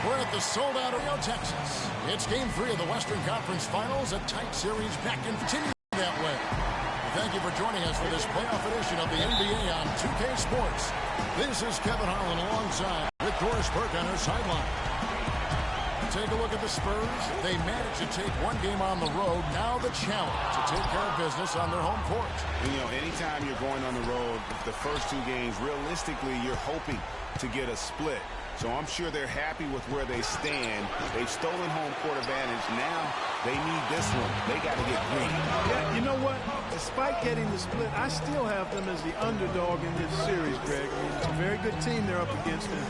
We're at the sold-out Rio, Texas. It's Game 3 of the Western Conference Finals, a tight series back and continue that way. Thank you for joining us for this playoff edition of the NBA on 2K Sports. This is Kevin Harlan alongside with Doris Burke on her sideline. Take a look at the Spurs. They managed to take one game on the road. Now the challenge to take care of business on their home court. You know, anytime you're going on the road, the first two games, realistically, you're hoping to get a split. So I'm sure they're happy with where they stand. They've stolen home court advantage. Now they need this one. They got to get green. Yeah, you know what? Despite getting the split, I still have them as the underdog in this series, Greg. I mean, it's a very good team they're up against, and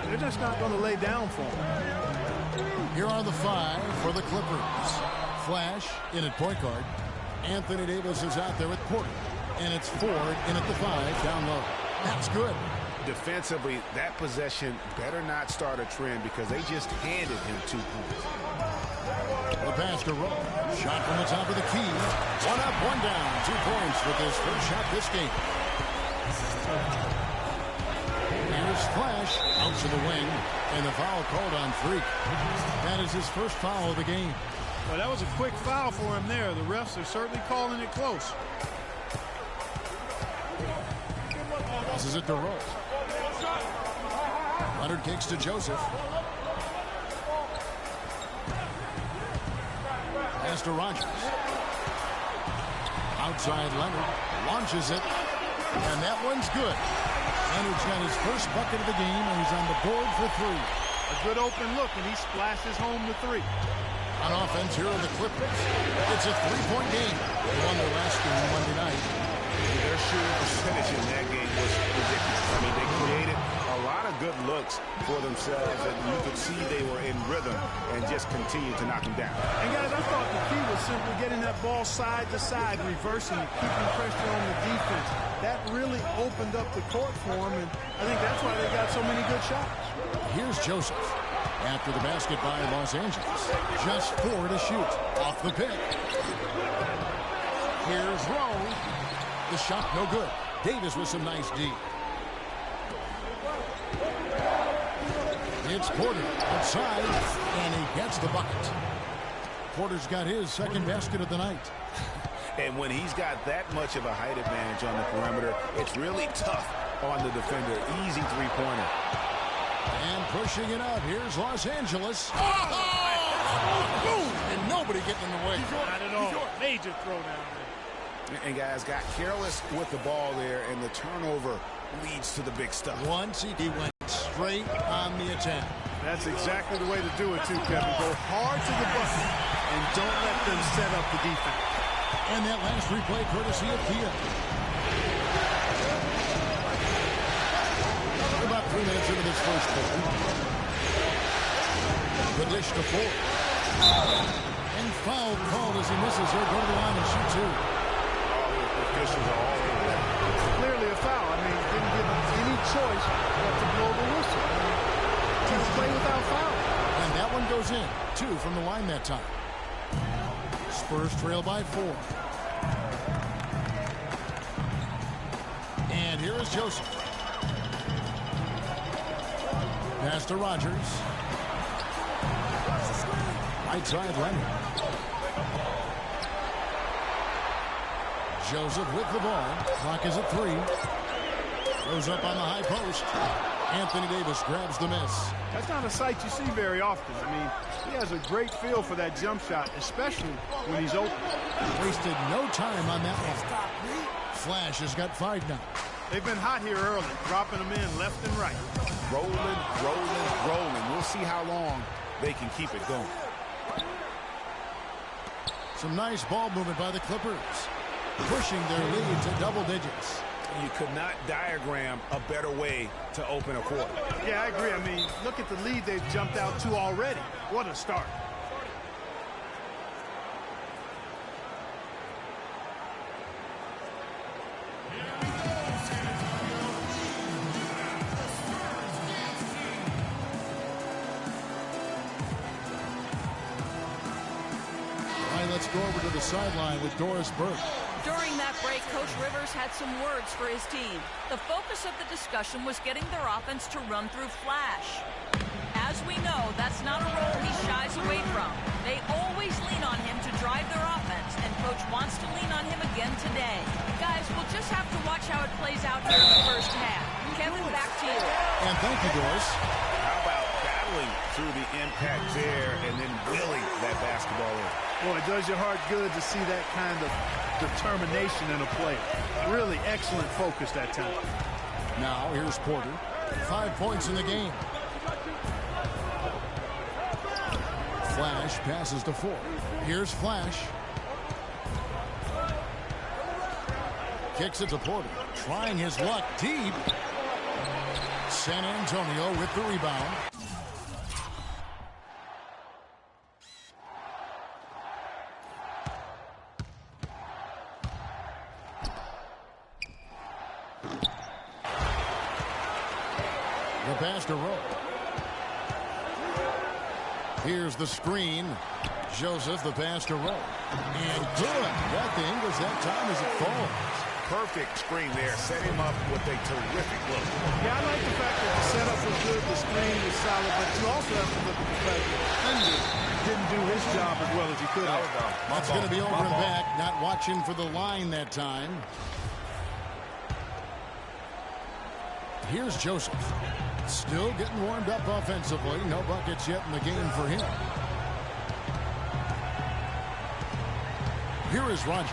they're just not going to lay down for them. Here are the five for the Clippers. Flash in at point guard. Anthony Davis is out there at Porter. And it's Ford in at the 5 down low. That's good. Defensively, that possession better not start a trend because they just handed him 2 points. The pass to Rowe. Shot from the top of the key. 1 up, 1 down. 2 points with his first shot this game. Here's Flash out to the wing. And the foul called on Freak. That is his first foul of the game. Well, that was a quick foul for him there. The refs are certainly calling it close. This is it to Rowe. Leonard kicks to Joseph. Pass to Rogers. Outside Leonard. Launches it. And that one's good. Leonard's got his first bucket of the game, and he's on the board for 3. A good open look, and he splashes home the 3. On offense, here are the Clippers. It's a 3-point game. They won their last game Monday night. Their shooting percentage in that game was ridiculous. I mean, they created a lot of good looks for themselves, and you could see they were in rhythm and just continued to knock them down. And, guys, I thought the key was simply getting that ball side to side, reversing it, keeping pressure on the defense. That really opened up the court for them, and I think that's why they got so many good shots. Here's Joseph. After the basket by Los Angeles. Just 4 to shoot. Off the pick. Here's Rowe. The shot no good. Davis with some nice D. It's Porter outside, and he gets the bucket. Porter's got his second basket of the night. And when he's got that much of a height advantage on the perimeter, it's really tough on the defender. Easy three-pointer. And pushing it up. Here's Los Angeles. Oh! Boom! And nobody getting in the way. Not at all. Major throwdown there. And guys got careless with the ball there, and the turnover leads to the big stuff. Once he went straight on the attack. That's exactly the way to do it, too, Kevin. Go hard to the bucket and don't let them set up the defense. And that last replay courtesy of Kia. About 3 minutes into this first quarter. The dish to Ford. And foul called as he misses her. Go to the line and shoot 2. Officials are all over that. Clearly a foul. I mean, didn't give him any choice but to blow the whistle. To play without foul. And that one goes in. 2 from the line that time. Spurs trail by 4. And here is Joseph. Pass to Rogers. Right side Leonard. Joseph with the ball. Clock is at 3. Goes up on the high post. Anthony Davis grabs the miss. That's not a sight you see very often. I mean, he has a great feel for that jump shot, especially when he's open. Wasted no time on that one. Flash has got 5 now. They've been hot here early, dropping them in left and right. Rolling, rolling, rolling. We'll see how long they can keep it going. Some nice ball movement by the Clippers. Pushing their lead to double digits. You could not diagram a better way to open a quarter. Yeah, I agree. I mean, look at the lead they've jumped out to already. What a start. Let's go over to the sideline with Doris Burke. During that break, Coach Rivers had some words for his team. The focus of the discussion was getting their offense to run through Flash. as we know, that's not a role he shies away from. They always lean on him to drive their offense, and Coach wants to lean on him again today. Guys, we'll just have to watch how it plays out here in the first half. Kevin, back to you. And thank you, Doris. How about battling through the impact there and then willing that basketball in? Boy, it does your heart good to see that kind of determination in a player. Really excellent focus that time. Now here's Porter. 5 points in the game. Flash passes to 4. Here's Flash. Kicks it to Porter. Trying his luck deep. San Antonio with the rebound. The pass to Rowe. Here's the screen. Joseph, the pass to Rowe. And good. Got the English that time as it falls. Perfect screen there. Set him up with a terrific look. Yeah, I like the fact that the setup was good, the screen was solid, but you also have to look at the fact that Thunder didn't do his job as well as he could have. That's going to be over and back. Not watching for the line that time. Here's Joseph. Still getting warmed up offensively. No buckets yet in the game for him. Here is Rogers.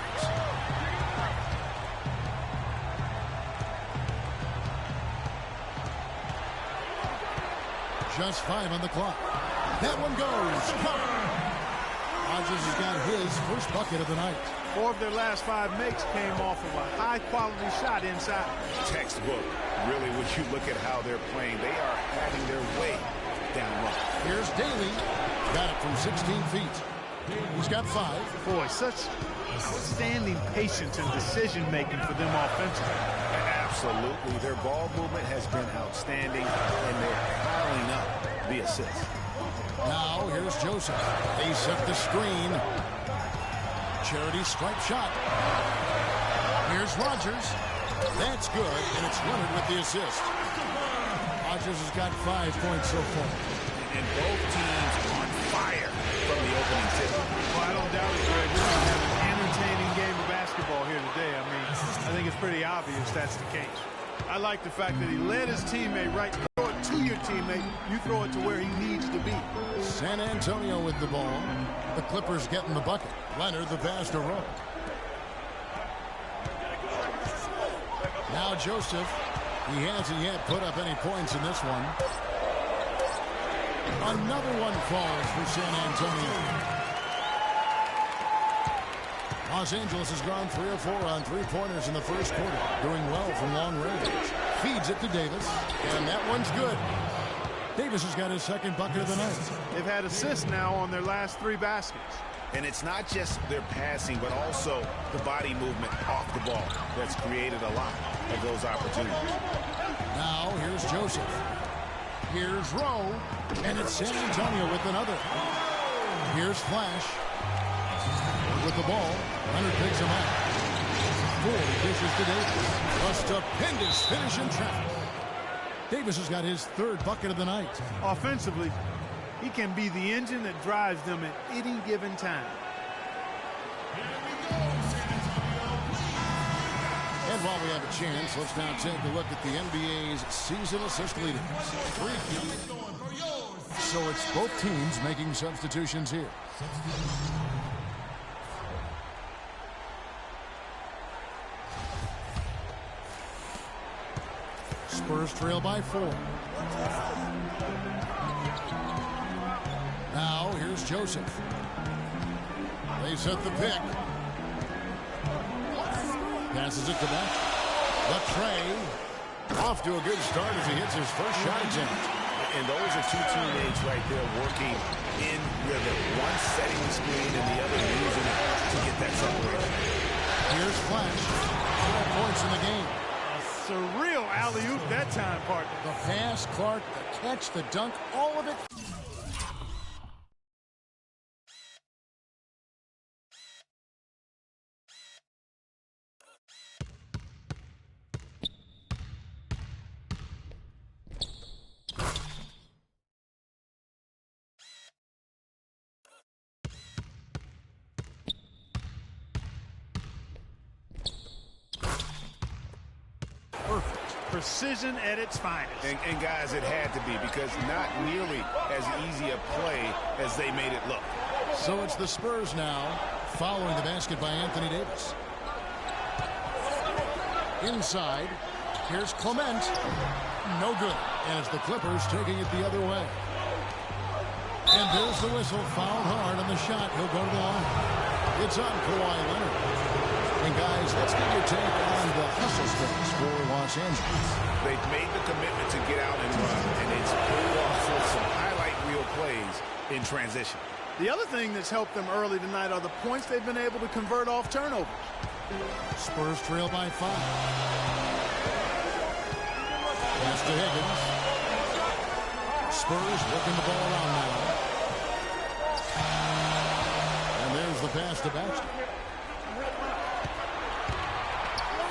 Just 5 on the clock. That one goes. Rogers has got his first bucket of the night. 4 of their last 5 makes came off of a high-quality shot inside. Textbook. Really, when you look at how they're playing, they are having their way down low. Here's Daly. Got it from 16 feet. He's got 5. Boy, such outstanding patience and decision-making for them offensively. Absolutely. Their ball movement has been outstanding, and they're piling up the assists. Now, here's Joseph. They set the screen. Charity stripe shot. Here's Rogers. That's good, and it's Leonard with the assist. Rogers has got 5 points so far. And both teams on fire from the opening tip. Well, I don't doubt it, Greg. We're going to have an entertaining game of basketball here today. I mean, I think it's pretty obvious that's the case. I like the fact that he led his teammate right. Throw it to your teammate. You throw it to where he needs to be. San Antonio with the ball. The Clippers getting the bucket. Leonard the pass to Rowe. Now Joseph. He hasn't yet put up any points in this one. Another one falls for San Antonio. Los Angeles has gone 3 of 4 on 3-pointers in the first quarter. Doing well from long range. Feeds it to Davis. And that one's good. Davis has got his second bucket of the night. They've had assists now on their last 3 baskets. And it's not just their passing, but also the body movement off the ball that's created a lot of those opportunities. Now, here's Joseph. Here's Rowe. And it's San Antonio with another. Here's Flash. With the ball. Leonard picks him up. 4 dishes to Davis. A stupendous finish in traffic. Davis has got his 3rd bucket of the night. Offensively, he can be the engine that drives them at any given time. And while we have a chance, let's now take a look at the NBA's season assist leaders. So it's both teams making substitutions here. Spurs trail by 4. Now, here's Joseph. They set the pick. Passes it to back. The tray. Off to a good start as he hits his first shot attempt. And those are 2 teammates right there working in rhythm. One setting the screen and the other using it to get that separation. Here's Flash. 4 points in the game. Surreal alley-oop that time, partner. The pass, Clark, the catch, the dunk, all of it precision at its finest. And guys, it had to be, because not nearly as easy a play as they made it look. So it's the Spurs now, following the basket by Anthony Davis. Inside, here's Clement. No good. And it's the Clippers taking it the other way. And there's the whistle. Fouled hard on the shot. He'll go to the line. It's on Kawhi Leonard. And guys, let's get your take on the hustle space for Los Angeles. They've made the commitment to get out and run, and it's pulled off with some highlight reel plays in transition. The other thing that's helped them early tonight are the points they've been able to convert off turnovers. Spurs trail by 5. Pass to Higgins. Spurs working the ball around now. And there's the pass to Baxter.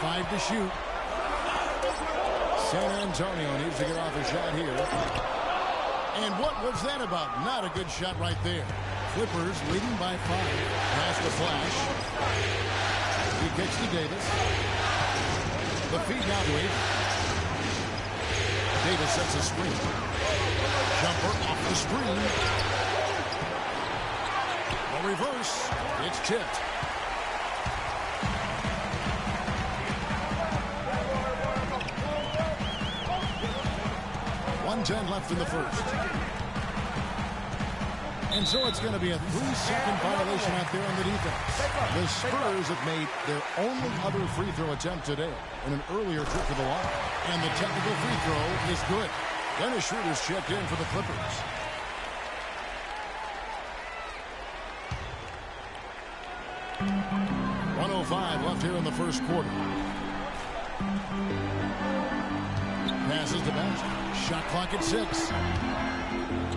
5 to shoot. San Antonio needs to get off a shot here. And what was that about? Not a good shot right there. Clippers leading by 5. Pass to Flash. He kicks to Davis. The feed now to Avery. Davis sets a screen. Jumper off the screen. A reverse. It's tipped. .10 left in the first. And so it's going to be a 3-second violation out there on the defense. The Spurs have made their only other free throw attempt today in an earlier trip to the line. And the technical free throw is good. Dennis Schroeder's checked in for the Clippers. .105 left here in the first quarter. Passes to Baxter. Shot clock at 6.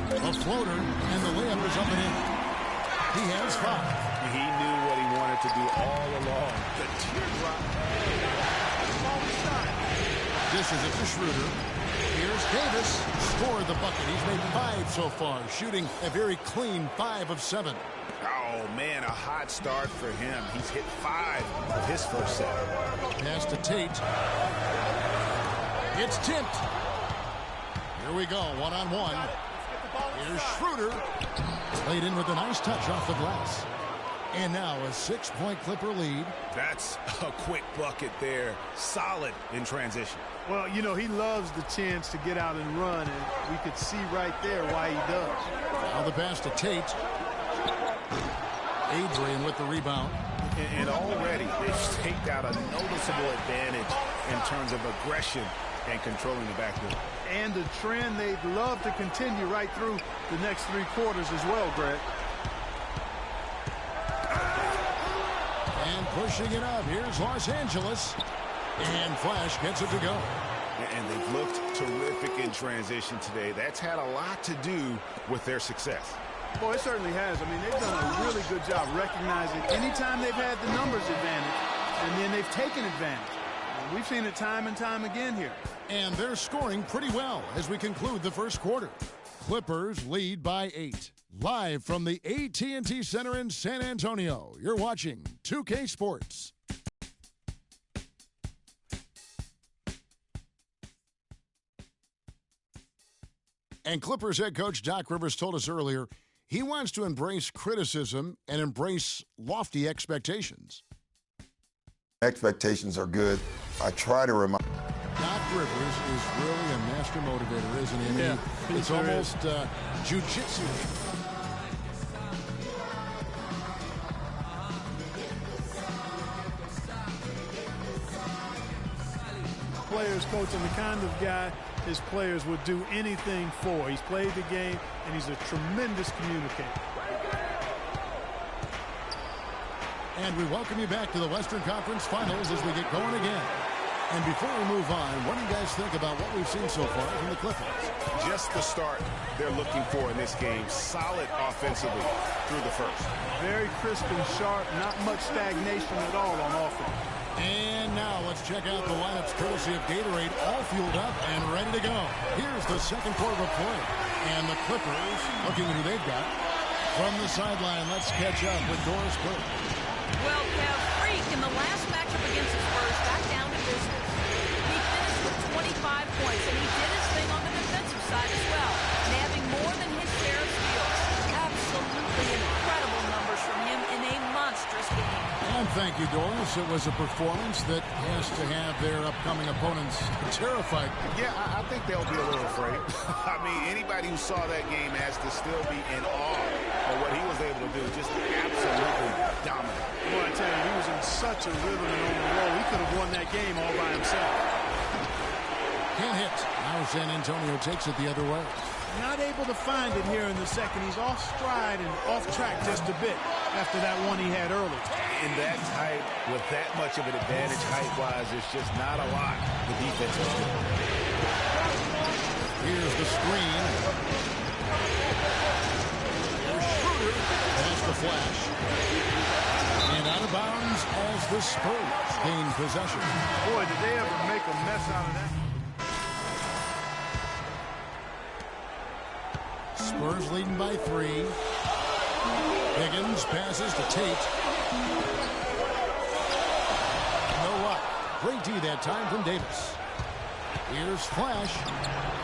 A floater, and the layup is up and in. He has 5. He knew what he wanted to do all along. The teardrop. Dishes it to Schroeder. Here's Davis. Scored the bucket. He's made 5 so far, shooting a very clean 5 of 7. Oh, man, a hot start for him. He's hit 5 of his first set. Pass to Tate. It's tipped. Here we go, one-on-one. Here's Schroeder. Played in with a nice touch off the glass. And now a 6-point Clipper lead. That's a quick bucket there. Solid in transition. Well, you know, he loves the chance to get out and run, and we could see right there why he does. Now the pass to Tate. Adrian with the rebound. And already they've staked out a noticeable advantage in terms of aggression and controlling the backcourt. And a trend they'd love to continue right through the next 3 quarters as well, Greg. And pushing it up. Here's Los Angeles. And Flash gets it to go. And they've looked terrific in transition today. That's had a lot to do with their success. Boy, it certainly has. I mean, they've done a really good job recognizing anytime they've had the numbers advantage, and then they've taken advantage. And we've seen it time and time again here. And they're scoring pretty well as we conclude the first quarter. Clippers lead by 8. Live from the AT&T Center in San Antonio, you're watching 2K Sports. And Clippers head coach Doc Rivers told us earlier he wants to embrace criticism and embrace lofty expectations. Expectations are good. I try to remind. Doc Rivers is really a master motivator, isn't he? I mean, Yeah, it's sure almost jiu-jitsu. Players coach and the kind of guy his players would do anything for. He's played the game, and he's a tremendous communicator. And we welcome you back to the Western Conference Finals as we get going again. And before we move on, what do you guys think about what we've seen so far from the Clippers? Just the start they're looking for in this game. Solid offensively through the first. Very crisp and sharp, not much stagnation at all on offense. And now let's check out the lineups courtesy of Gatorade, all fueled up and ready to go. Here's the second quarter of play. And the Clippers, looking at who they've got. From the sideline, let's catch up with Doris Burke. Well, Kev, Freak in the last matchup against the Spurs got down to business. He finished with 25 and he did his thing on the defensive side as well, nabbing more than his share of steals. Absolutely incredible numbers from him in a monstrous game. And thank you, Doris. It was a performance that has to have their upcoming opponents terrified. Yeah, I think they'll be a little afraid. I mean, anybody who saw that game has to still be in awe of what he was able to do. Just absolutely dominant. Boy, I tell you, he was in such a rhythm and on the roll. He could have won that game all by himself. Can't hit. Now San Antonio takes it the other way. Not able to find it here in the second. He's off stride and off track just a bit after that one he had early. In that type, with that much of an advantage height-wise, it's just not a lot the defense is doing. Here's the screen. There's Schroeder. That's the flash. And out of bounds as the Spurs gain possession. Boy, did they ever make a mess out of that. Spurs leading by 3. Higgins passes to Tate. No luck. Great D that time from Davis. Here's Flash.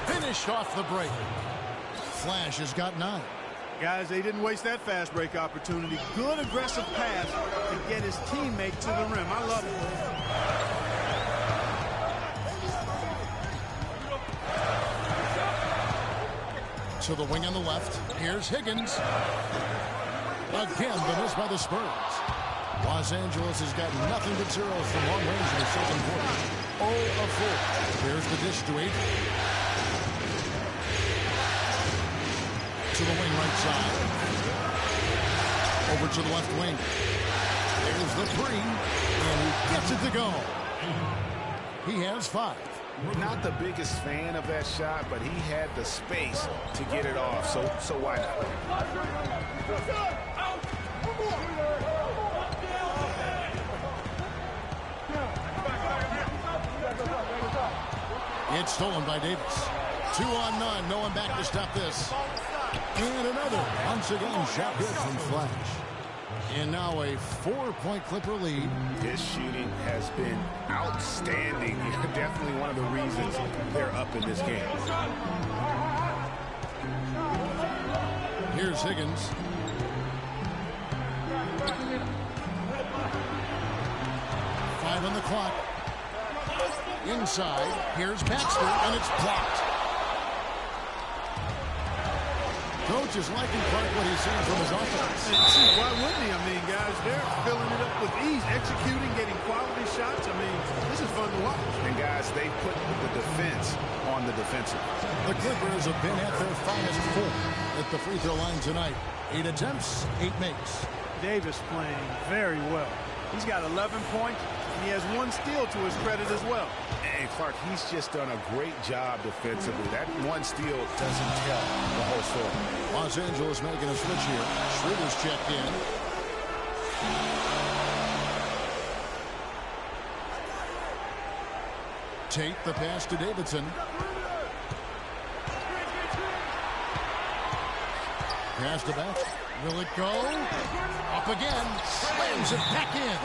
Finished off the break. Flash has got 9. Guys, they didn't waste that fast break opportunity. Good aggressive pass to get his teammate to the rim. I love it. To the wing on the left. Here's Higgins. Again, the miss by the Spurs. Los Angeles has got nothing but zeros from long range in the second quarter. 0 of 4. Here's the dish to Avery. To the wing right side. Over to the left wing. There's the 3. And he gets it to go. He has 5. Not the biggest fan of that shot, but he had the space to get it off, so why not? It's stolen by Davis. 2 on none. No one back to stop this. And another. Once again, shot good from Flash. And now a 4-point Clipper lead. His shooting has been outstanding. Definitely one of the reasons they're up in this game. Here's Higgins. Five on the clock. Inside. Here's Baxter, and it's blocked. Coach is liking Clark what he's seeing from his offense. And see, why wouldn't he? I mean, guys, they're filling it up with ease, executing, getting quality shots. I mean, this is fun to watch. And guys, they put the defense on the defensive. The Clippers have been at their finest form at the free throw line tonight. 8 attempts, 8 makes. Davis playing very well. He's got 11 points, and he has 1 steal to his credit as well. And Clark, he's just done a great job defensively. That 1 steal doesn't tell the whole story. Los Angeles making a switch here. Schroeder's checked in. Tate the pass to Davidson. Pass to Baxter. Will it go? Up again. Slams it back in.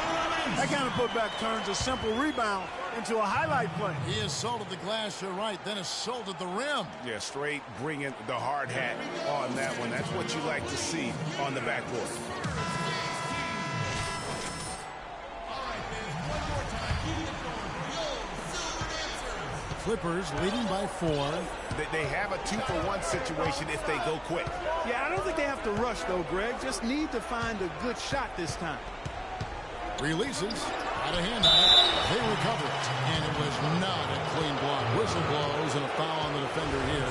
That kind of putback turns a simple rebound into a highlight play. He assaulted the glass, you're right, then assaulted the rim. Yeah, straight bringing the hard hat on that one. That's what you like to see on the backboard. Clippers leading by 4. They have a 2-for-1 situation if they go quick. Yeah, I don't think they have to rush, though, Greg. Just need to find a good shot this time. Releases. Got a hand on it. They recover it. And it was not a clean block. Whistle blows and a foul on the defender here.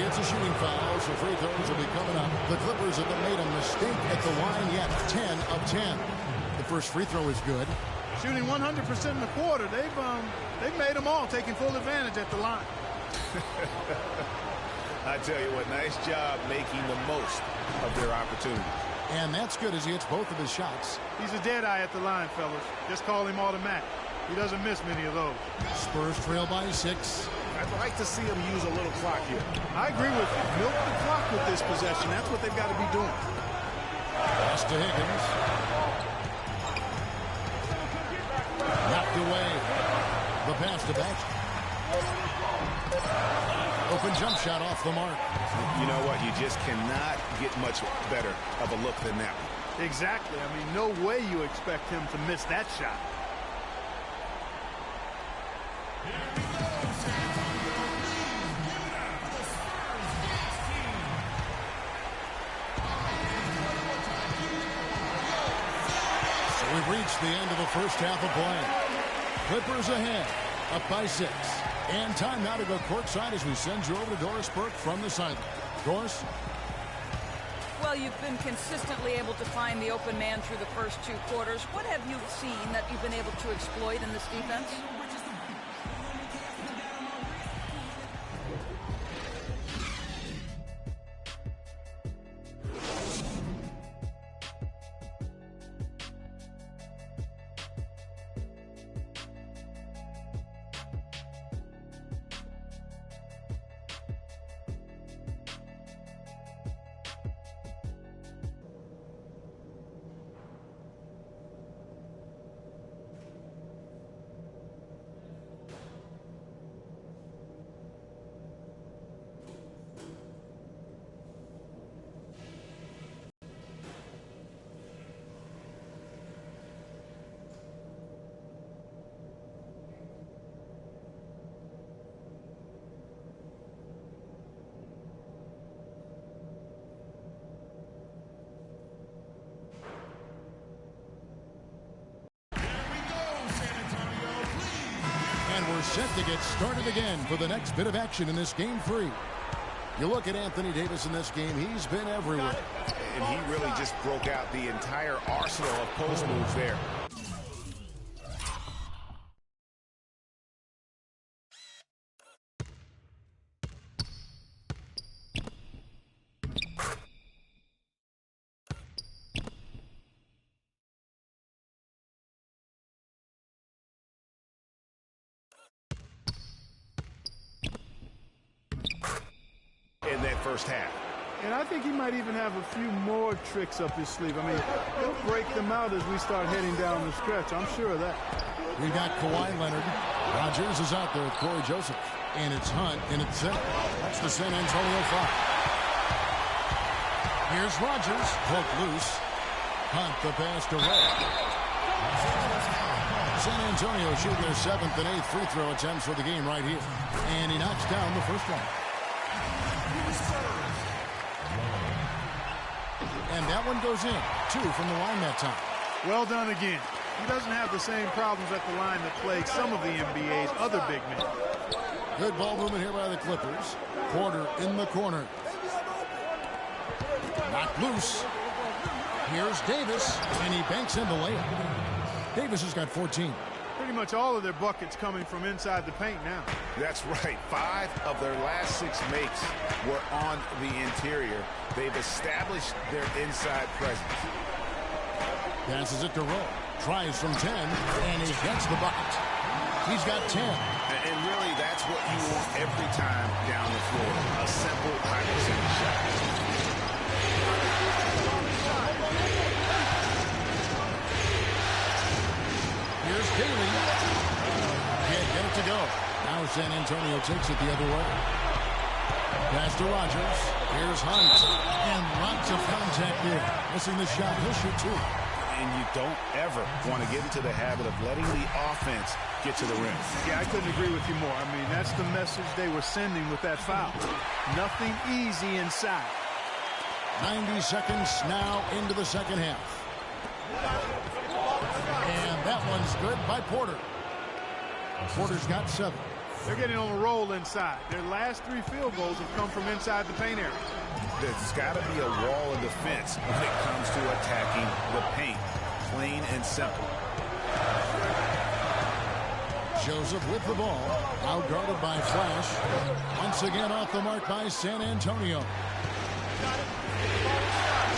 It's a shooting foul, so free throws will be coming up. The Clippers haven't made a mistake at the line yet. 10 of 10. The first free throw is good. Shooting 100% in the quarter. They've made them all, taking full advantage at the line. I tell you what, nice job making the most of their opportunity. And that's good as he hits both of his shots. He's a dead eye at the line, fellas. Just call him automatic. He doesn't miss many of those. Spurs trail by 6. I'd like to see him use a little clock here. I agree with you. Milk the clock with this possession. That's what they've got to be doing. Pass to Higgins. Knocked away. The pass to Baxter. Open jump shot off the mark. You know what? You just cannot get much better of a look than that one. Exactly. I mean, no way you expect him to miss that shot. So we've reached the end of the first half of play. Clippers ahead, up by 6. And time now to go courtside as we send you over to Doris Burke from the sideline. Doris? Well, you've been consistently able to find the open man through the first 2 quarters. What have you seen that you've been able to exploit in this defense? And we're set to get started again for the next bit of action in this game 3. You look at Anthony Davis in this game, he's been everywhere. And he really just broke out the entire arsenal of post moves there. In that first half. And I think he might even have a few more tricks up his sleeve. I mean, he'll break them out as we start heading down the stretch. I'm sure of that. We've got Kawhi Leonard. Rogers is out there with Corey Joseph. And it's Hunt in at center. That's the San Antonio 5. Here's Rogers. Hook loose. Hunt the pass to Ray. San Antonio shooting their 7th and 8th free throw attempts for the game right here. And he knocks down the first one. And that one goes in. 2 from the line that time. Well done again. He doesn't have the same problems at the line that plague some of the NBA's other big men. Good ball movement here by the Clippers. Porter in the corner. Knocked loose. Here's Davis, and he banks in the layup. Davis has got 14. Pretty much all of their buckets coming from inside the paint now. That's right. 5 of their last 6 makes were on the interior. They've established their inside presence. Passes it to Rowe. Tries from 10, and he gets the bucket. He's got 10. And really, that's what you want every time down the floor. A simple, high-percentage shot. Here's Daly. Can't get it to go. Now San Antonio takes it the other way. Pass to Rogers. Here's Hunt. And lots of contact there. Missing the shot. He'll shoot 2. And you don't ever want to get into the habit of letting the offense get to the rim. Yeah, I couldn't agree with you more. I mean, that's the message they were sending with that foul. Nothing easy inside. 90 seconds now into the second half. And that one's good by Porter. Porter's got 7. They're getting on a roll inside. Their last 3 field goals have come from inside the paint area. There's got to be a wall of defense when it comes to attacking the paint. Plain and simple. Joseph with the ball. Out guarded by Flash. Once again off the mark by San Antonio.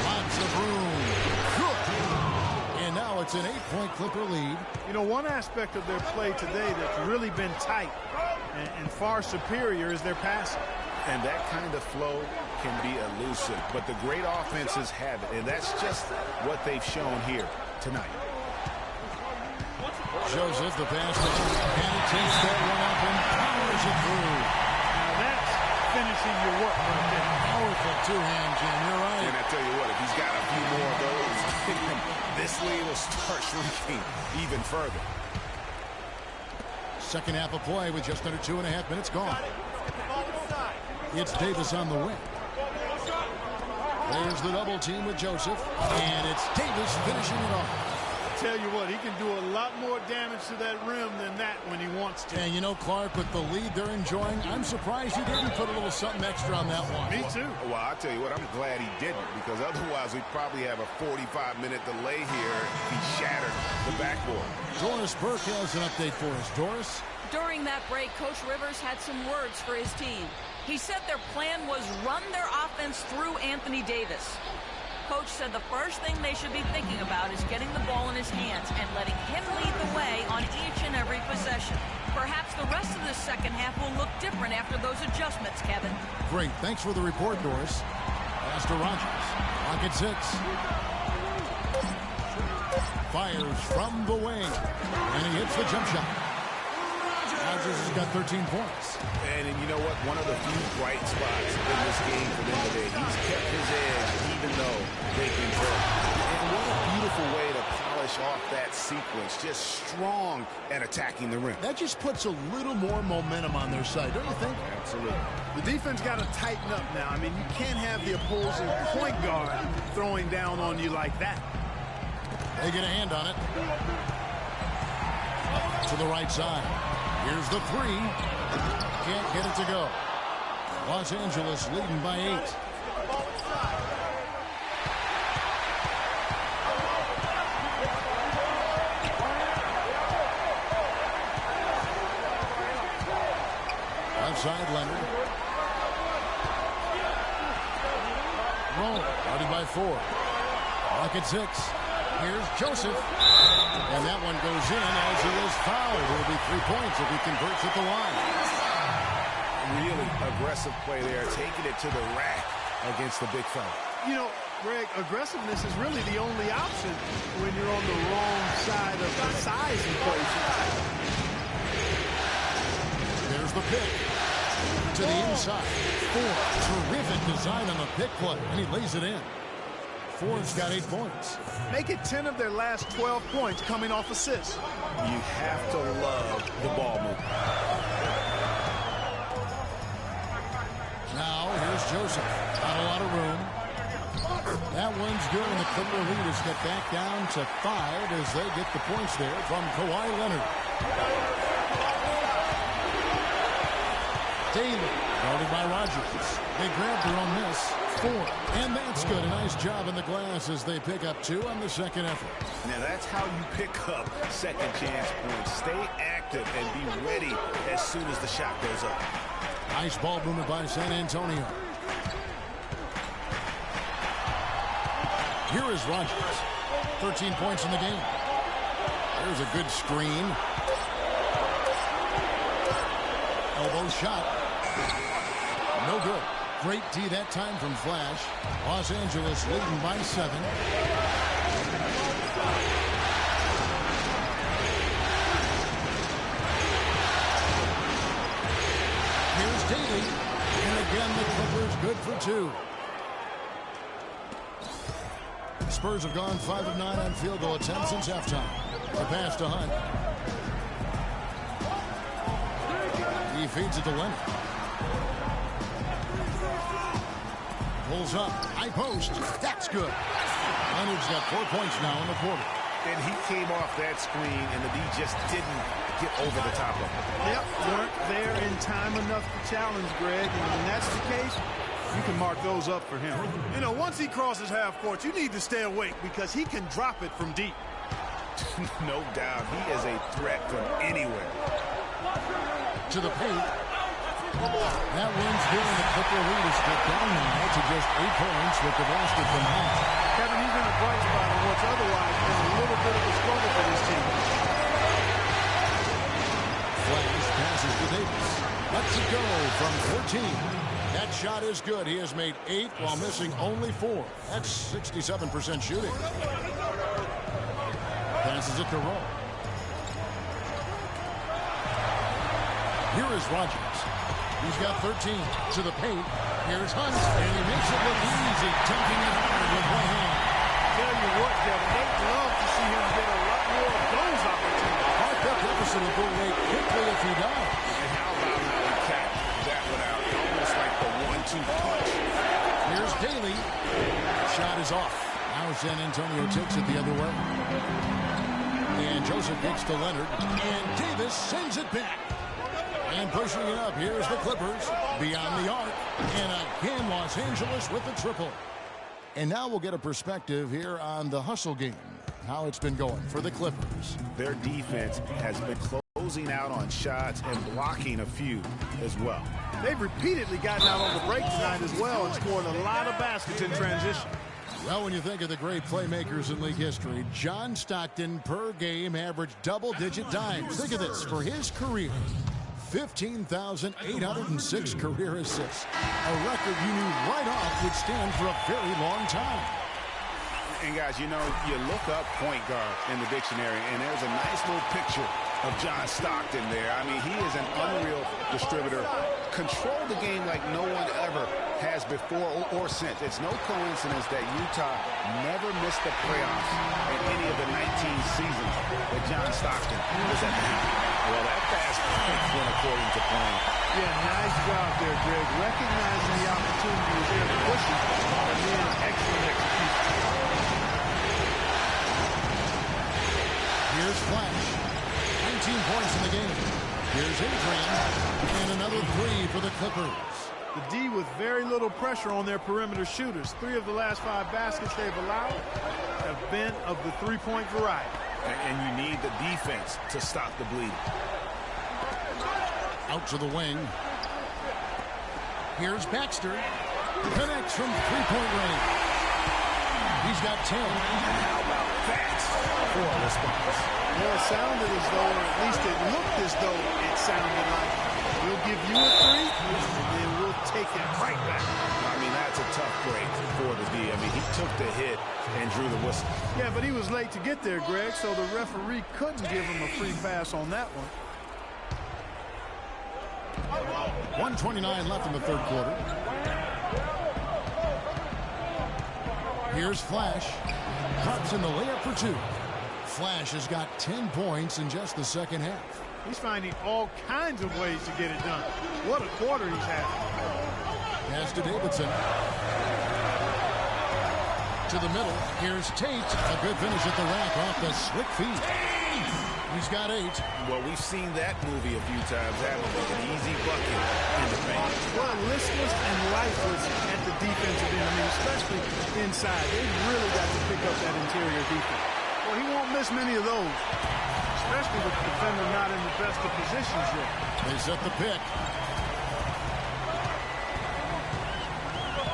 Lots of room. And now it's an 8-point Clipper lead. You know, one aspect of their play today that's really been tight and far superior is their passing. And that kind of flow can be elusive. But the great offenses have it. And that's just what they've shown here tonight. Joseph, the pass to and he takes that one up and powers it through. finishing your work right there. Powerful two-hand jam. You're right. And I tell you what, if he's got a few more of those, this lead will start shrinking even further. Second half of play with just under 2.5 minutes gone. It's Davis on the wing. There's the double team with Joseph. And it's Davis finishing it off. Tell you what, he can do a lot more damage to that rim than that when he wants to. And you know, Clark, with the lead they're enjoying, I'm surprised he didn't put a little something extra on that one. Me too. Well, I'll tell you what, I'm glad he didn't, because otherwise we'd probably have a 45-minute delay here if he shattered the backboard. Doris Burke has an update for us. Doris? During that break, Coach Rivers had some words for his team. He said their plan was run their offense through Anthony Davis. Coach said the first thing they should be thinking about is getting the ball in his hands and letting him lead the way on each and every possession. Perhaps the rest of the second half will look different after those adjustments, Kevin. Great. Thanks for the report, Doris. Pass to Rogers. Clock at 6. Fires from the wing. And he hits the jump shot. Rogers has got 13 points. And you know what? One of the few bright spots in this game for them today. He's kept his edge even though they've been hurt. And what a beautiful way to polish off that sequence. Just strong at attacking the rim. That just puts a little more momentum on their side, don't you think? Absolutely. The defense got to tighten up now. I mean, you can't have the opposing point guard throwing down on you like that. They get a hand on it. To the right side. Here's the three. Can't get it to go. Los Angeles leading by 8. Outside Leonard. Roll. Guarded by 4. Clock at 6. Here's Joseph. And that one goes in as he is fouled. It'll be 3 points if he converts at the line. Really aggressive play there, taking it to the rack against the big fella. You know, Greg, aggressiveness is really the only option when you're on the wrong side of the size equation. There's the pick. To the inside. 4. Terrific design on the pick play. And he lays it in. Ford's got 8 points. Make it 10 of their last 12 points coming off assists. You have to love the ball movement. Now, here's Joseph. Not a lot of room. That one's good, and the Clipper lead is get back down to 5 as they get the points there from Kawhi Leonard. Daly, guarded by Rogers. They grab their own miss. 4. And that's good. A nice job in the glass as they pick up 2 on the second effort. Now that's how you pick up second chance points. Stay active and be ready as soon as the shot goes up. Nice ball movement by San Antonio. Here is Rogers. 13 points in the game. There's a good screen. Elbow shot. No good. Great D that time from Flash. Los Angeles leading by 7. Here's Daly. And again, the Clippers good for 2. The Spurs have gone 5 of 9 on field goal attempts since halftime. The pass to Hunt. He feeds it to Leonard. Pulls up. High post. That's good. Leonard's got 4 points now in the quarter. And he came off that screen, and the D just didn't get over the top of him. Yep, weren't there in time enough to challenge Greg. And when that's the case, you can mark those up for him. You know, once he crosses half court, you need to stay awake because he can drop it from deep. No doubt. He is a threat from anywhere. To the paint. That one's good, and the Clipper lead is cut down now to just 8 points with the basket from Hunt. Kevin, he's been a bright spot on what's otherwise been a little bit of a struggle for this team. Flash passes to Davis. Lets it go from 14. That shot is good. He has made 8 while missing only 4. That's 67% shooting. Passes it to Rowe. Here is Rogers. He's got 13 to the paint. Here's Hunt, and he makes it look easy, dunking it hard with one hand. Tell you what, Kevin, they'd love to see him get a lot more of those opportunities. Mark that deficit will go away quickly if he does. And how about how he capped that one out? Almost like the 1-2 punch. Here's Daly. Shot is off. Now San Antonio takes it the other way. And Joseph gets to Leonard. And Davis sends it back. And pushing it up, here's the Clippers beyond the arc. And again, Los Angeles with the triple. And now we'll get a perspective here on the hustle game, how it's been going for the Clippers. Their defense has been closing out on shots and blocking a few as well. They've repeatedly gotten out on the break tonight as well and scored a lot of baskets in transition. Well, when you think of the great playmakers in league history, John Stockton per game averaged double-digit dimes. Think of this, for his career, 15,806 career assists. A record you knew right off would stand for a very long time. And guys, you know, you look up point guard in the dictionary, and there's a nice little picture of John Stockton there. I mean, he is an unreal distributor. Controlled the game like no one ever has before or since. It's no coincidence that Utah never missed the playoffs in any of the 19 seasons that John Stockton was at the helm. Well, that fast break went according to plan. Yeah, nice job there, Greg. Recognizing the opportunity was there to push it, and then excellent execution. Here's Flash. 19 points in the game. Here's Adrian. And another three for the Clippers. The D with very little pressure on their perimeter shooters. 3 of the last 5 baskets they've allowed have been of the three-point variety. And you need the defense to stop the bleeding. Out to the wing. Here's Baxter. Connects from three-point range. He's got 10. How about that for a response? Well, it sounded as though, or at least it looked as though it sounded like, we'll give you a 3, and then we'll take it right back. I mean, that's a tough break for the D. I mean, he took the hit and drew the whistle. Yeah, but he was late to get there, Greg, so the referee couldn't give him a free pass on that one. 1:29 left in the third quarter. Here's Flash. Drops in the layup for 2. Flash has got 10 points in just the second half. He's finding all kinds of ways to get it done. What a quarter he's had. Pass to Davidson. To the middle. Here's Tate. A good finish at the rack off the slick feet. He's got 8. Well, we've seen that movie a few times, haven't we? An easy bucket in the paint. Well, listless and lifeless at the defensive end. I mean, especially inside. They've really got to pick up that interior defense. Well, he won't miss many of those, especially with the defender not in the best of positions yet. They set the pick.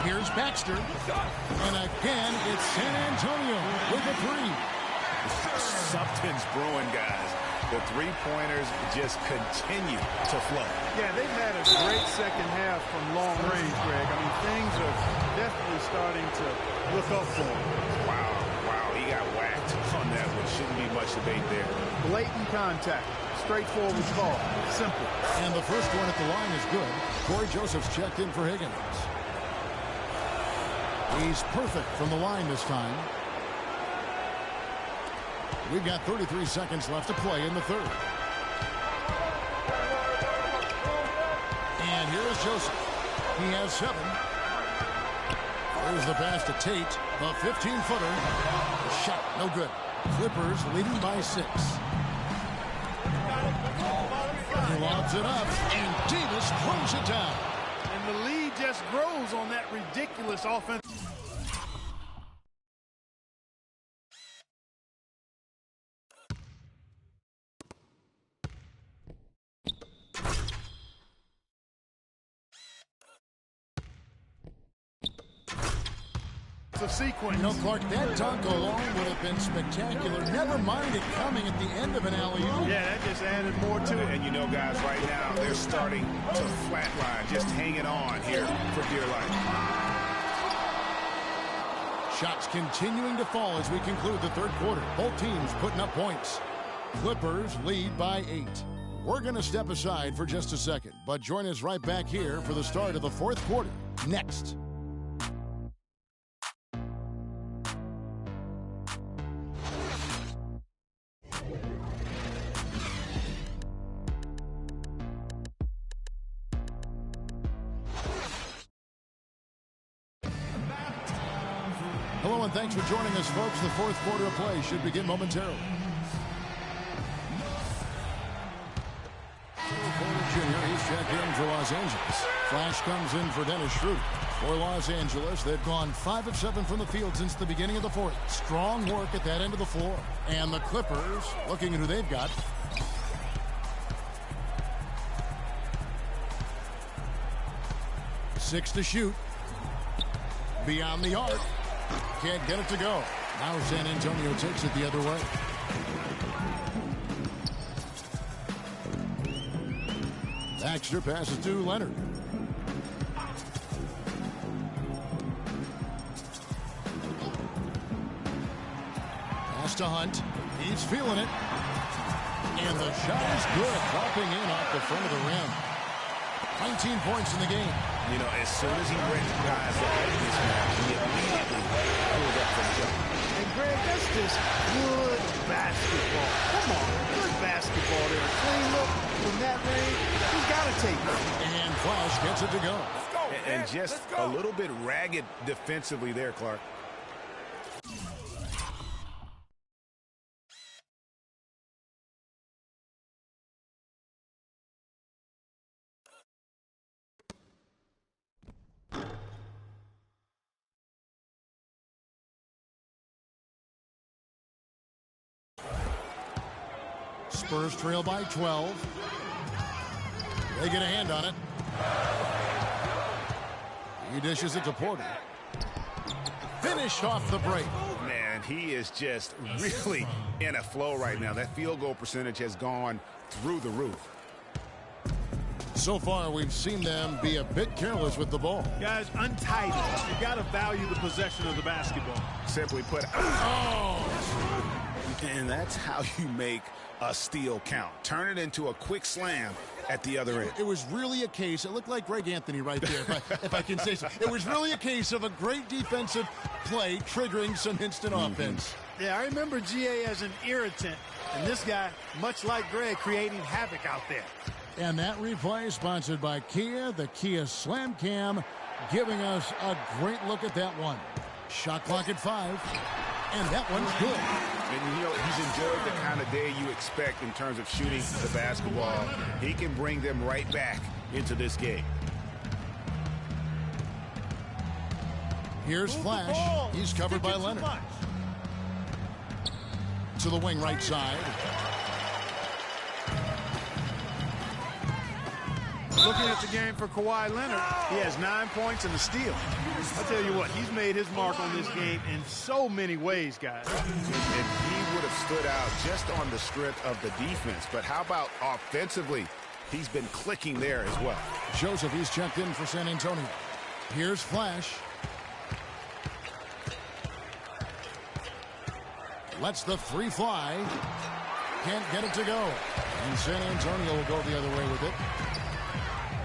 Here's Baxter. And again, it's San Antonio with a 3. Something's brewing, guys. The three-pointers just continue to flow. Yeah, they've had a great second half from long range, Greg. I mean, things are definitely starting to look up for him. Wow, he got whacked on that one. Shouldn't be much debate there. Blatant contact. Straightforward call. Simple. And the first one at the line is good. Corey Joseph's checked in for Higgins. He's perfect from the line this time. We've got 33 seconds left to play in the third. And here is Joseph. He has 7. There's the pass to Tate. A 15-footer. Shot, no good. Clippers leading by 6. He lobs it up, and Davis throws it down. And the lead just grows on that ridiculous offense. Sequence. You know, Clark, that dunk alone would have been spectacular. Never mind it coming at the end of an alley-oop. Yeah, that just added more to it. And you know, guys, right now, they're starting to flatline, just hanging on here for dear life. Shots continuing to fall as we conclude the third quarter. Both teams putting up points. Clippers lead by 8. We're going to step aside for just a second, but join us right back here for the start of the fourth quarter. Next. Hello and thanks for joining us, folks. The fourth quarter of play should begin momentarily. Jr., he's checked in for Los Angeles. Flash comes in for Dennis Schroeder. For Los Angeles, they've gone 5 of 7 from the field since the beginning of the fourth. Strong work at that end of the floor. And the Clippers, looking at who they've got. Six to shoot. Beyond the arc. Can't get it to go. Now San Antonio takes it the other way. Baxter passes to Leonard. Pass to Hunt. He's feeling it. And the shot is good. Dropping in off the front of the rim. 19 points in the game. You know, as soon as he recognized that mismatch, he immediately pulled up the jump. And Greg, that's just good basketball. Come on, good basketball there. Clean look from that range. He's got to take it. And Flash gets it to go. And just a little bit ragged defensively there, Clark. Spurs trail by 12. They get a hand on it. He dishes it to Porter. Finished off the break. Man, he is just really in a flow right now. That field goal percentage has gone through the roof. So far, we've seen them be a bit careless with the ball. Guys, untidy. You got to value the possession of the basketball. Simply put, and that's how you make a steal count. Turn it into a quick slam at the other end. It was really a case, it looked like Greg Anthony right there, if I can say so. It was really a case of a great defensive play triggering some instant offense. Yeah, I remember GA as an irritant, and this guy, much like Greg, creating havoc out there. And that replay sponsored by Kia, the Kia Slam Cam, giving us a great look at that one. Shot clock at 5, and that one's good. And, you know, he's enjoyed the kind of day you expect in terms of shooting the basketball. He can bring them right back into this game. Here's Flash. He's covered by Leonard. To the wing right side. Looking at the game for Kawhi Leonard, he has 9 points and a steal. I'll tell you what, he's made his mark on this game in so many ways, guys. And he would have stood out just on the strength of the defense. But how about offensively? He's been clicking there as well. Joseph, he's checked in for San Antonio. Here's Flash. Lets the three fly. Can't get it to go. And San Antonio will go the other way with it.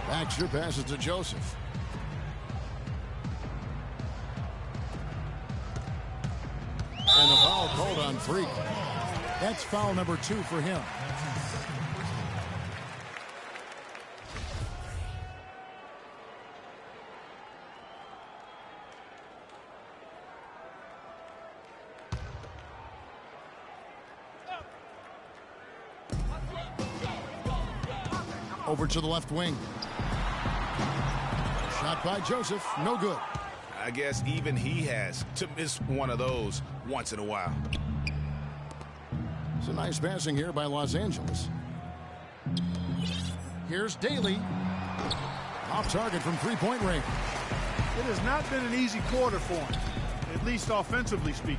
Baxter passes to Joseph. And the foul called on Freak. That's foul number 2 for him. Over to the left wing. Shot by Joseph, no good. I guess even he has to miss one of those once in a while. It's a nice passing here by Los Angeles. Here's Daly. Off target from three-point range. It has not been an easy quarter for him, at least offensively speaking.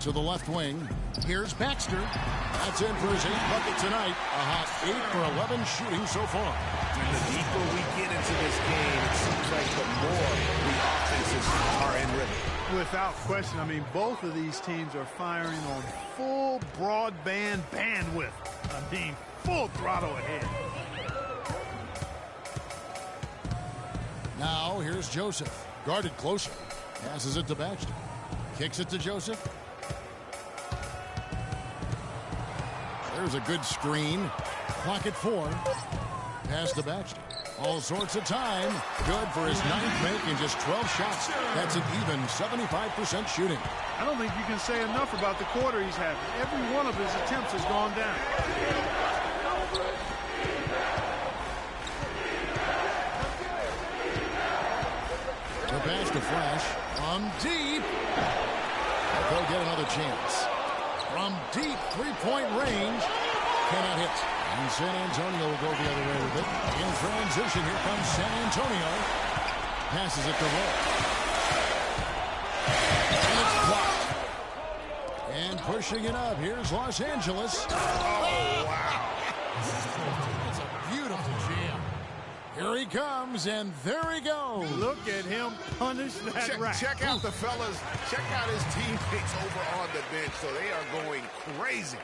To the left wing. Here's Baxter. That's in for his 8th bucket tonight. A hot 8 for 11 shooting so far. And the deeper we get into this game, it seems like the more the offenses are in rhythm. Without question, I mean, both of these teams are firing on full broadband bandwidth. I mean, full throttle ahead. Now here's Joseph. Guarded closer. Passes it to Baxter. Kicks it to Joseph. There's a good screen. Clock at 4. Pass to Baxter. All sorts of time. Good for his 9th make in just 12 shots. That's an even 75% shooting. I don't think you can say enough about the quarter he's having. Every one of his attempts has gone down. The pass to Flash. From deep. They'll get another chance. From deep three-point range. Cannot hit. And San Antonio will go the other way with it. In transition, here comes San Antonio. Passes it to Roll. And it's blocked. And pushing it up, here's Los Angeles. Oh, wow. It's a beautiful jam. Here he comes, and there he goes. Look at him punish that rack. Check out the fellas. Check out his teammates over on the bench. So they are going crazy.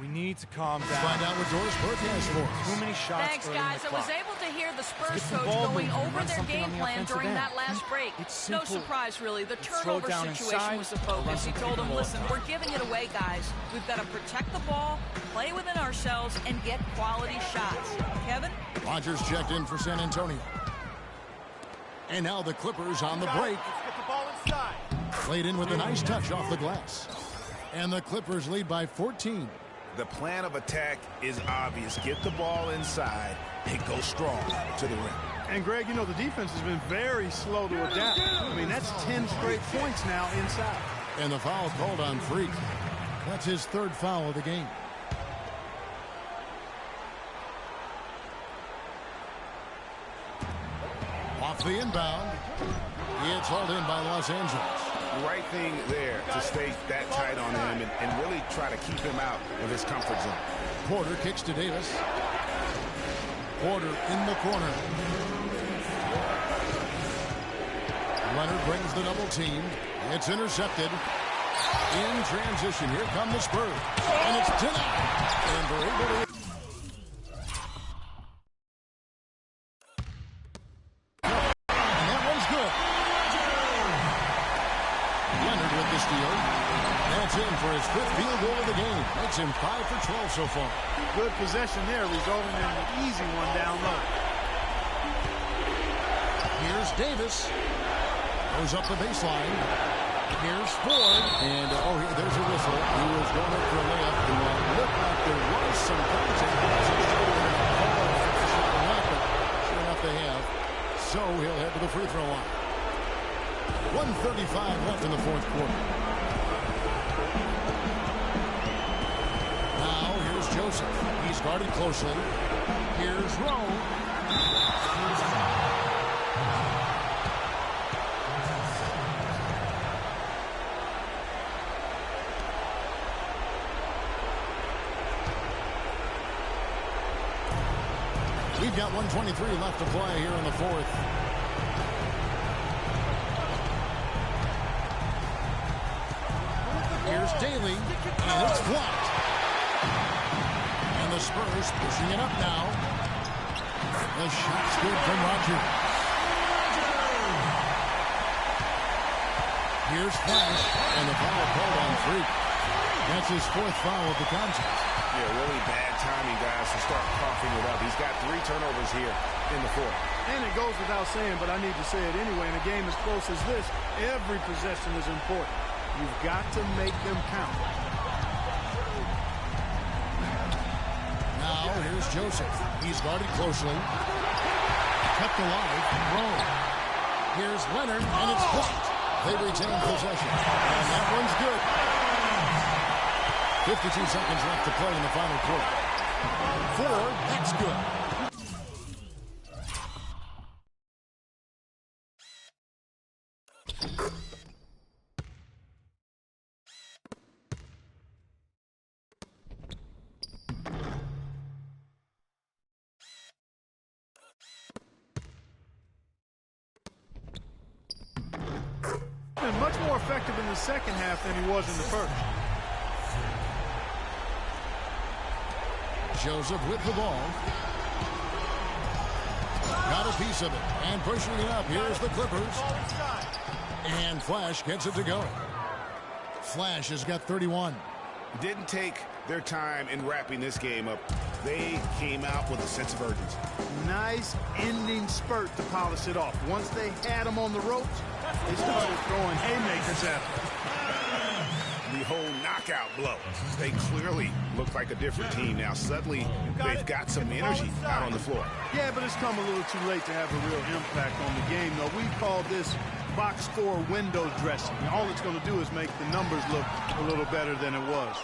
We need to calm down. Find out what Doris Burke has for us. Too many shots. Thanks, guys. I was able to hear the Spurs get the coach ball going moving, over run their something game on the plan offensive during end. that last break. It's No simple. surprise, really. The Slow turnover down situation inside, was the focus. run He some told them, people listen, over. we're giving it away, guys. We've got to protect the ball, play within ourselves, and get quality shots. Kevin? Rodgers checked in for San Antonio. And now the Clippers on the break. Let's get the ball inside. Played in with a nice touch off the glass. And the Clippers lead by 14. The plan of attack is obvious. Get the ball inside and go strong to the rim. And, Greg, you know, the defense has been very slow to adapt. I mean, that's 10 straight points now inside. And the foul called on Freak. That's his 3rd foul of the game. Off the inbound. It's hauled in by Los Angeles. Right thing there to stay that tight on him and really try to keep him out of his comfort zone. Porter kicks to Davis. Porter in the corner. Leonard brings the double team. It's intercepted. In transition, here come the Spurs. And it's denied. And they're able to... And that one's good. Leonard with the steal. That's in for his 5th field goal of the game. Makes him 5 for 12 so far. Good possession there, resulting in an easy one down low. Here's Davis. Goes up the baseline. Here's Ford. And, there's a whistle. He was going up for a layup. And while it looked like there was some contact, sure enough they have. So he'll head to the free throw line. 1:35 left in the 4th quarter. Now here's Joseph. He's guarded closely. Here's Rowe. We've got 1:23 left to play here in the 4th. Here's Daly, and it's blocked. And the Spurs pushing it up now. The shot's good from Rodgers. Here's Flash, and the foul called on Freak. That's his 4th foul of the contest. Yeah, really bad timing, guys, to start coughing it up. He's got 3 turnovers here in the 4th. And it goes without saying, but I need to say it anyway. In a game as close as this, every possession is important. You've got to make them count. Now here's Joseph. He's guarded closely. Kept alive. Rowe. Here's Leonard, and it's blocked. They retain possession. And that one's good. 52 seconds left to play in the final quarter. 4, that's good. much more effective in the second half than he was in the first. Joseph with the ball. Got a piece of it. And pushing it up. Here's the Clippers. And Flash gets it to go. Flash has got 31. Didn't take their time in wrapping this game up. They came out with a sense of urgency. Nice ending spurt to polish it off. Once they had him on the ropes, they started throwing haymakers at him. The whole knockout blow. They clearly look like a different team now. Suddenly, they've got some energy out on the floor. Yeah, but it's come a little too late to have a real impact on the game, though. We call this box score window dressing. And all it's going to do is make the numbers look a little better than it was.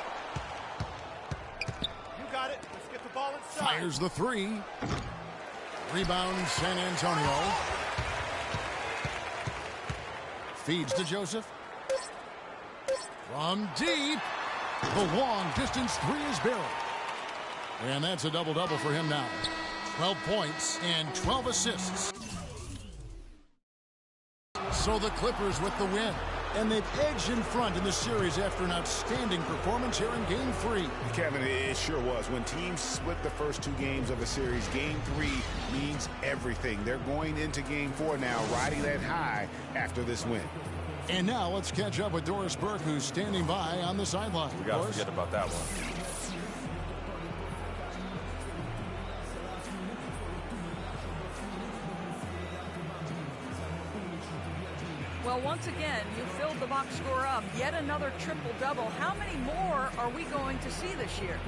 You got it. Let's get the ball inside. Fires the three. Rebound San Antonio. Feeds to Joseph. From deep. The long distance three is buried. And that's a double-double for him now. 12 points and 12 assists. So the Clippers with the win. And they've edged in front in the series after an outstanding performance here in Game 3. Kevin, it sure was. When teams split the first two games of a series, Game 3 means everything. They're going into Game 4 now, riding that high after this win. And now let's catch up with Doris Burke, who's standing by on the sideline. We got to forget about that one. Well, once again, you filled the box score up. Yet another triple-double. How many more are we going to see this year?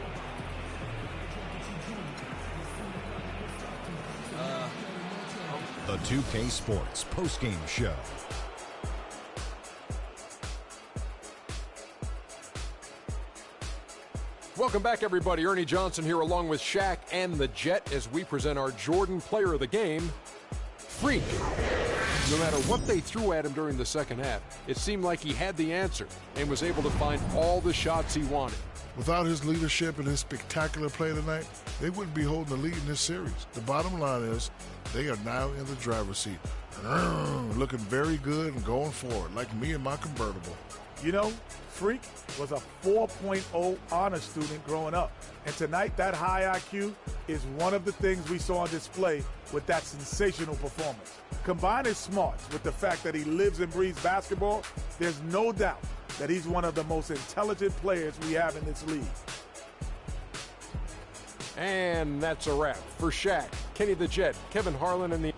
The 2K Sports postgame show. Welcome back, everybody. Ernie Johnson here along with Shaq and the Jet as we present our Jordan Player of the Game, Freak. No matter what they threw at him during the second half, it seemed like he had the answer and was able to find all the shots he wanted. Without his leadership and his spectacular play tonight, they wouldn't be holding the lead in this series. The bottom line is they are now in the driver's seat. Looking very good and going forward, like me and my convertible. You know, Freak was a 4.0 honor student growing up. And tonight, that high IQ is one of the things we saw on display with that sensational performance. Combine his smarts with the fact that he lives and breathes basketball, there's no doubt that he's one of the most intelligent players we have in this league. And that's a wrap. For Shaq, Kenny the Jet, Kevin Harlan, and the